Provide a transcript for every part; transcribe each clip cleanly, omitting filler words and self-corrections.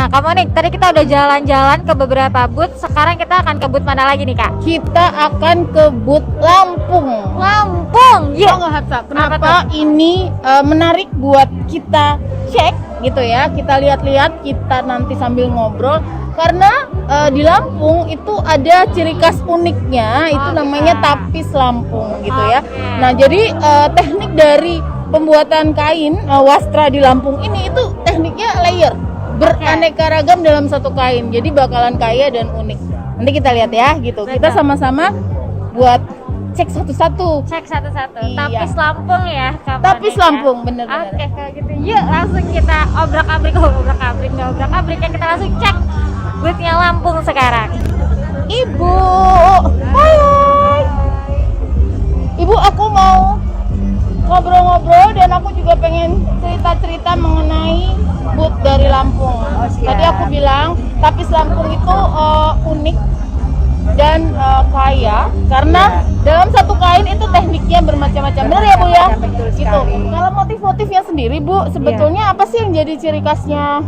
Nah, Kak Monik, tadi kita udah jalan-jalan ke beberapa booth. Sekarang kita akan ke booth mana lagi nih, Kak? Kita akan ke booth Lampung. Lampung. Iya nggak Hatsa? Kenapa ini menarik buat kita cek gitu ya? Kita lihat-lihat, kita nanti sambil ngobrol. Karena di Lampung itu ada ciri khas uniknya, itu namanya tapis Lampung gitu ya. Nah, jadi teknik dari pembuatan kain wastra di Lampung ini itu tekniknya layer, beraneka ragam dalam satu kain. Jadi bakalan kaya dan unik. Nanti kita lihat ya gitu. Kita sama-sama buat cek satu-satu. Cek satu-satu. Iya. Tapis Lampung ya, Kak Tapis Monik, Lampung, ya? bener-bener. Oke, kalau gitu yuk langsung kita obrak-abrik ya, kita langsung cek boothnya Lampung sekarang. Ibu, hai. Ibu, aku mau ngobrol-ngobrol dan aku juga pengen cerita-cerita mengenai booth dari Lampung. Tadi aku bilang tapis Lampung itu unik dan kaya karena dalam satu kain itu tekniknya bermacam-macam. Benar ya Bu ya? Betul Gitu. sekali. Kalau motif-motifnya sendiri Bu, sebetulnya apa sih yang jadi ciri khasnya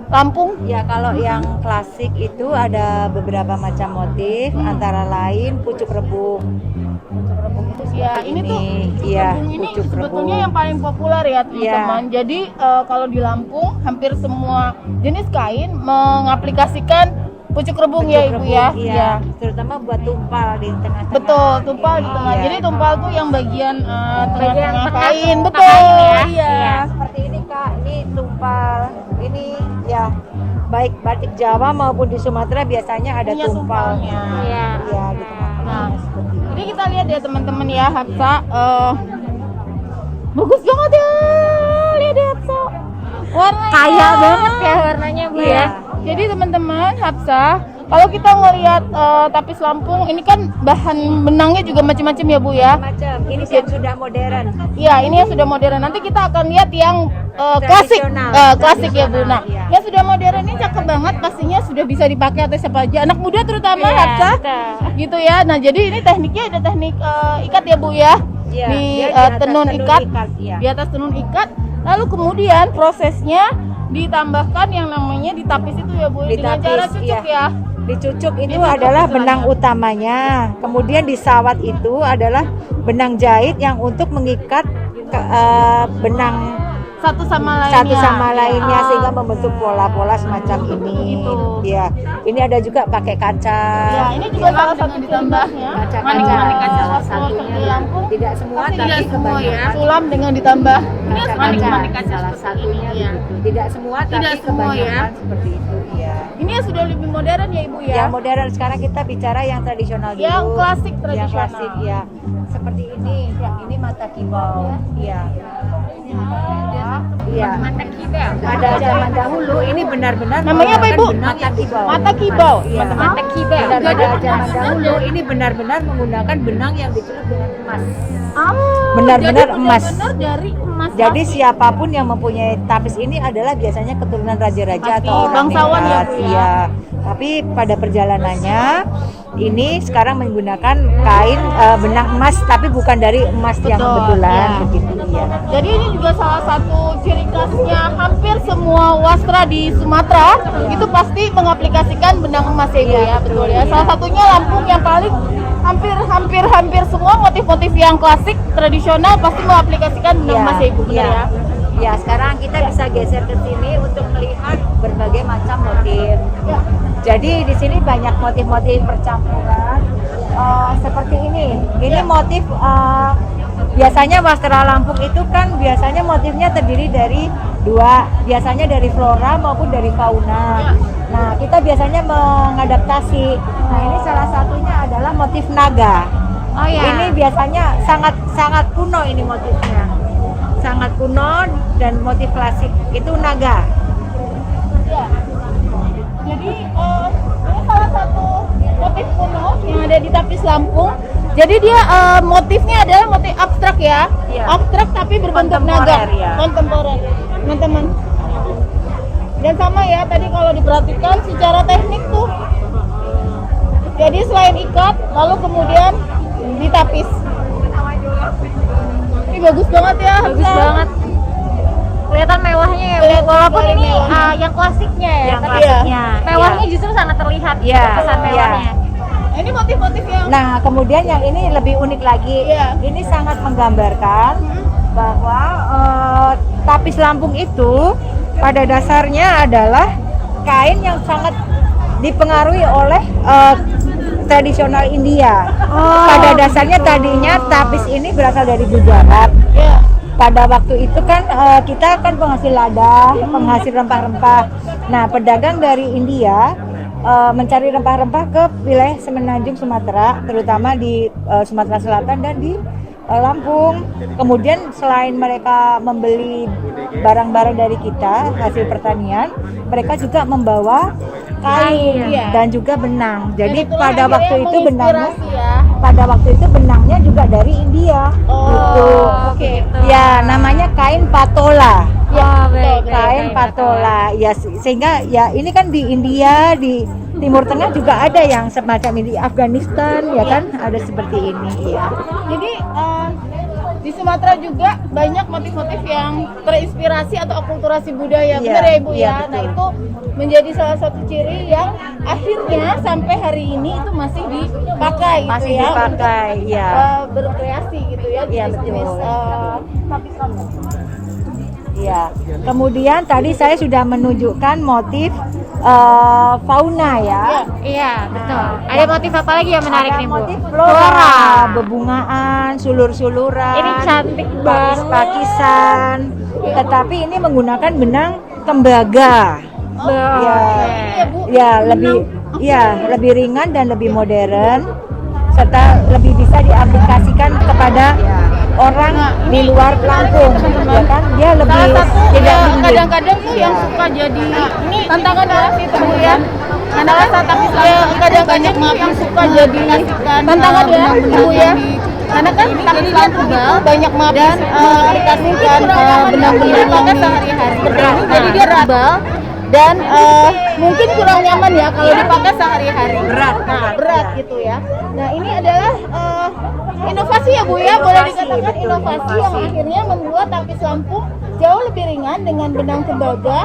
Lampung? Ya, kalau yang klasik itu ada beberapa macam motif, antara lain pucuk rebung. Ya, ini tuh iya, rebung ini pucuk sebetulnya rebung. yang paling populer ya teman-teman. Jadi kalau di Lampung hampir semua jenis kain mengaplikasikan pucuk rebung ya Ibu ya. Iya, terutama buat tumpal di tengah-tengah. Betul, tumpal di tengah. Iya. Jadi tumpal tuh yang bagian tengah-tengah tengah kain, tuh, betul. kain ya. Iya. Iya. Seperti ini Kak, ini tumpal. Ini ya baik batik Jawa maupun di Sumatera biasanya ada Punya tumpal. tumpalnya. Iya. Iya, di tengah-tengah Nah, seperti ini. Jadi kita lihat ya teman-teman ya, Hapsa. Bagus banget ya, lihat ya Hapsa. Warnanya Kaya banget ya warnanya Bu Iya. ya. Jadi teman-teman, Hapsa, kalau kita ngelihat tapis Lampung, ini kan bahan benangnya juga macam-macam ya Bu ya. Macam ini yang sudah modern. Iya, ini yang sudah modern. Nanti kita akan lihat yang klasik, Tradisional. klasik ya Bu. Nah, Iya. yang sudah modern ini cakep banget, pastinya sudah bisa dipakai oleh siapa aja, anak muda terutama Iya, Hapsa. betul. Gitu ya. Nah, jadi ini tekniknya ada teknik ikat ya Bu ya. Iya, Di dia di atas tenun tenun ikat, ikat, iya. di atas tenun ikat. Lalu kemudian prosesnya ditambahkan yang namanya ditapis itu ya Bu, dengan Ditapis, cara cucuk iya. ya. Dicucuk itu Dicucuk adalah istilahnya. benang utamanya. Kemudian disawat itu adalah benang jahit yang untuk mengikat benang Satu sama lainnya. satu sama lainnya Ah. sehingga membentuk pola-pola semacam ini. Gitu. Ya, ini ada juga pakai kaca. Ya, ini juga salah satu ditambahnya. Manik-manik kaca salah Waktu satunya. di Lampung Tidak semua pasti tapi tidak semua ya. kebanyakan. Sulam dengan ditambah Manik-manik kaca salah seperti satunya ini, ya. begitu. Tidak semua Tidak tapi semua, ya. kebanyakan seperti itu. Ya. Ini yang sudah lebih modern ya Ibu ya. Yang modern sekarang kita bicara yang tradisional dulu. Yang klasik Yang tradisional. klasik ya. Seperti ini. Ini mata kibau. Iya. Iya. Mata kibau. Pada zaman dahulu ini benar-benar Namanya apa, Ibu? menggunakan benang kibau. Mata kibau. Iya. Mata kibau. Dan pada zaman dahulu ini benar-benar menggunakan benang yang dicelup dengan emas. Benar-benar jadi emas. benar-benar dari emas. Jadi asli. siapapun yang mempunyai tapis ini adalah biasanya keturunan raja-raja Pasti, atau orang bangsawan ya, hebat. Bu, ya. Iya. Tapi pada perjalanannya ini sekarang menggunakan kain benang emas tapi bukan dari emas yang Betul, kebetulan ya. begitu ya. Jadi ini juga salah satu ciri khasnya hampir semua wastra di Sumatera itu pasti mengaplikasikan benang emas ya Ibu Iya, ya, betul ya. iya. Salah satunya Lampung yang paling hampir semua motif-motif yang klasik tradisional pasti mengaplikasikan benang emas ya Ibu, benar ya. Ya, sekarang kita bisa geser ke sini untuk melihat berbagai macam motif. Jadi di sini banyak motif-motif percampuran seperti ini. Ini motif biasanya wastra Lampung itu kan biasanya motifnya terdiri dari dua, biasanya dari flora maupun dari fauna. Nah, kita biasanya mengadaptasi. Nah, ini salah satunya adalah motif naga. Oh ya. Ini biasanya sangat kuno ini motifnya. Sangat kuno dan motif klasik itu naga. Ya. Jadi ini salah satu motif kuno yang ada di tapis Lampung. Jadi dia motifnya adalah motif abstrak ya, Iya. abstrak tapi berbentuk naga, Kontemporer, ya. kontemporer, teman-teman. Dan sama ya tadi kalau diperhatikan secara teknik tuh. Jadi selain ikat, lalu kemudian ditapis. Ini bagus banget ya, Bagus Hamsa. banget. kelihatan mewahnya ya, Bu. Kelihatan Walaupun paling ini mewahnya. yang klasiknya ya, Yang tapi klasiknya, mewahnya justru sangat terlihat Iya, kesan iya. mewahnya. Nah, ini motif-motif yang Nah, kemudian yang ini lebih unik lagi. Iya. Ini sangat menggambarkan bahwa tapis Lampung itu pada dasarnya adalah kain yang sangat dipengaruhi oleh tradisional India. Pada dasarnya tadinya tapis ini berasal dari Gujarat. ya. Pada waktu itu kan kita kan penghasil lada, penghasil rempah-rempah. Nah, pedagang dari India mencari rempah-rempah ke wilayah Semenanjung Sumatera, terutama di Sumatera Selatan dan di Lampung. Kemudian selain mereka membeli barang-barang dari kita hasil pertanian, mereka juga membawa kain Iya. dan juga benang. Jadi Dan itulah pada akhirnya waktu itu benangnya menginspirasi ya. pada waktu itu benangnya juga dari India. Oh, Gitu. oke. Ya, namanya kain patola. Ya, baik, Kain patola. Ya, sehingga ya ini kan di India, di Timur Tengah juga ada yang semacam ini, di Afghanistan ya kan ada seperti ini. Ya. Jadi di Sumatera juga banyak motif-motif yang terinspirasi atau akulturasi budaya, Iya, benar ya Ibu iya, ya. betul. Nah itu menjadi salah satu ciri yang akhirnya sampai hari ini itu masih dipakai, Masih gitu ya, dipakai, untuk, ya. berkreasi gitu ya, Iya, jenis-jenis betul. tapis Lampung. Ya. Kemudian tadi saya sudah menunjukkan motif fauna ya. Iya, betul. Ada motif apa lagi yang menarik Ada nih, Bu? motif flora, bebungaan, sulur-suluran, Ini cantik banget. pakis-pakisan. Tetapi ini menggunakan benang tembaga. Ya, Iya, Bu. ya lebih ringan dan lebih modern serta lebih bisa diaplikasikan kepada orang di luar Lampung, ya kan? Dia lebih Salah satu tidak ya, dingin. kadang-kadang tuh yang suka jadi ini tantangan ya Bu ya. Salah satu ya, kadang-kadang yang suka jadi tantangan ya Bu ya. Karena kan tapis Lampung itu banyak dan aplikasikan benang-benang pakai sehari-hari. Jadi dia tebal dan mungkin kurang nyaman ya kalau dipakai sehari-hari. Berat gitu ya. Nah ini adalah inovasi ya Bu ya, boleh dikatakan betul, inovasi yang inovasi. akhirnya membuat tapis Lampung jauh lebih ringan dengan benang tembaga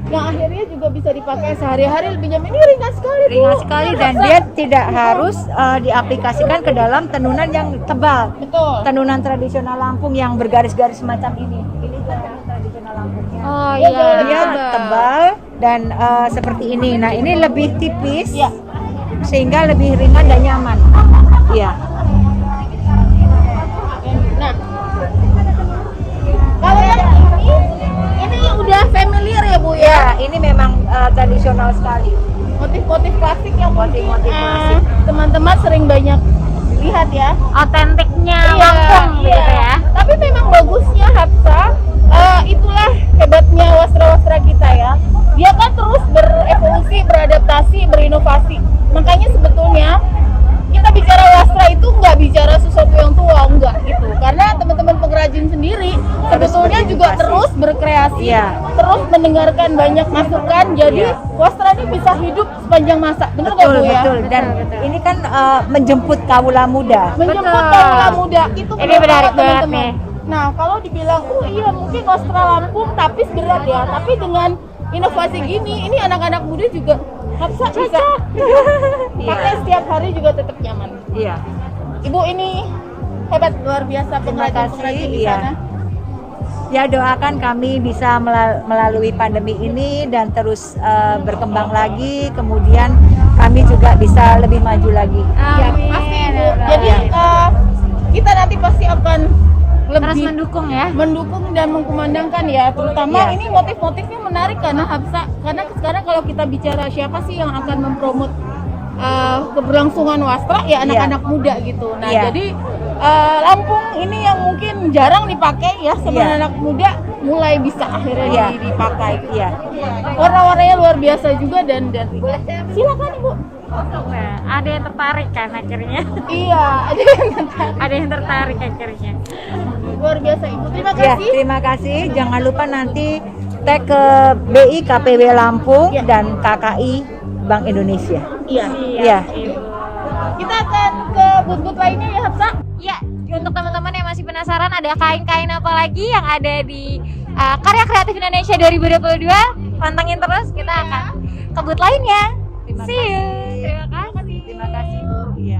yang akhirnya juga bisa dipakai sehari-hari lebih nyaman. Ini ringan sekali Bu. Ringan sekali dan dia tidak harus diaplikasikan ke dalam tenunan yang tebal. Betul. Tenunan tradisional Lampung yang bergaris-garis semacam ini. Ini tenunan tradisional Lampungnya. Oh Iya, iya. Dia tebal dan seperti ini. Nah, ini lebih tipis. Ya. Sehingga lebih ringan dan nyaman. Iya. Nah, kalau yang ini udah familiar ya Bu ya. Ya, ini memang tradisional sekali. Motif-motif klasik yang mungkin Motif-motif klasik. teman-teman sering banyak lihat ya. Otentiknya Iya, Lampung iya. gitu ya. Tapi memang bagusnya Hapsa, itulah hebatnya wastra-wastra kita ya. Dia kan terus berevolusi, beradaptasi, berinovasi. Makanya sebetulnya kita bicara wastra itu nggak bicara sesuatu yang tua, enggak gitu. Karena teman-teman pengrajin sendiri sebetulnya juga berinovasi. terus berkreasi, Iya. terus mendengarkan banyak masukan. Jadi Iya. wastra ini bisa hidup sepanjang masa. Benar nggak Betul, Bu ya? betul. Dan ini kan menjemput kaula muda. Menjemput Betul. kaula muda itu Ini benar menarik banget, banget teman-teman. nih. Nah kalau dibilang iya mungkin wastra Lampung tapi berat ya, tapi dengan inovasi gini ini anak-anak muda juga Hapsa bisa pakai setiap hari juga tetap nyaman. Iya. Ibu ini hebat, luar biasa Terima pengrajin-pengrajin kasih, di iya. sana. Ya, doakan kami bisa melalui pandemi ini dan terus berkembang lagi, kemudian kami juga bisa lebih maju lagi. Ya pasti Bu. Jadi kita nanti pasti akan Terus lebih mendukung ya. mendukung dan mengkumandangkan ya, terutama Iya. ini motif-motifnya menarik karena Hapsa, karena sekarang kalau kita bicara siapa sih yang akan mempromot keberlangsungan wastra ya anak-anak muda gitu. Nah Iya. jadi Lampung ini yang mungkin jarang dipakai ya sama Iya. anak muda mulai bisa akhirnya Iya. dipakai. Iya. Warna-warnanya luar biasa juga dan silakan Ibu. Nah, ada yang tertarik kan akhirnya. Iya, ada yang tertarik. Ada yang tertarik akhirnya. Luar biasa Ibu. Terima Ya, kasih. terima kasih. Jangan lupa nanti tag ke BI KPW Lampung Iya. dan KKI Bank Indonesia. Iya. Iya. Ibu. Kita akan ke booth-booth lainnya ya Hapsa. Ya, untuk teman-teman yang masih penasaran ada kain-kain apa lagi yang ada di Karya Kreatif Indonesia 2022. Pantengin terus, kita akan ke booth lainnya. Terima See you. kasih. Terima kasih. Terima kasih Bu. Iya.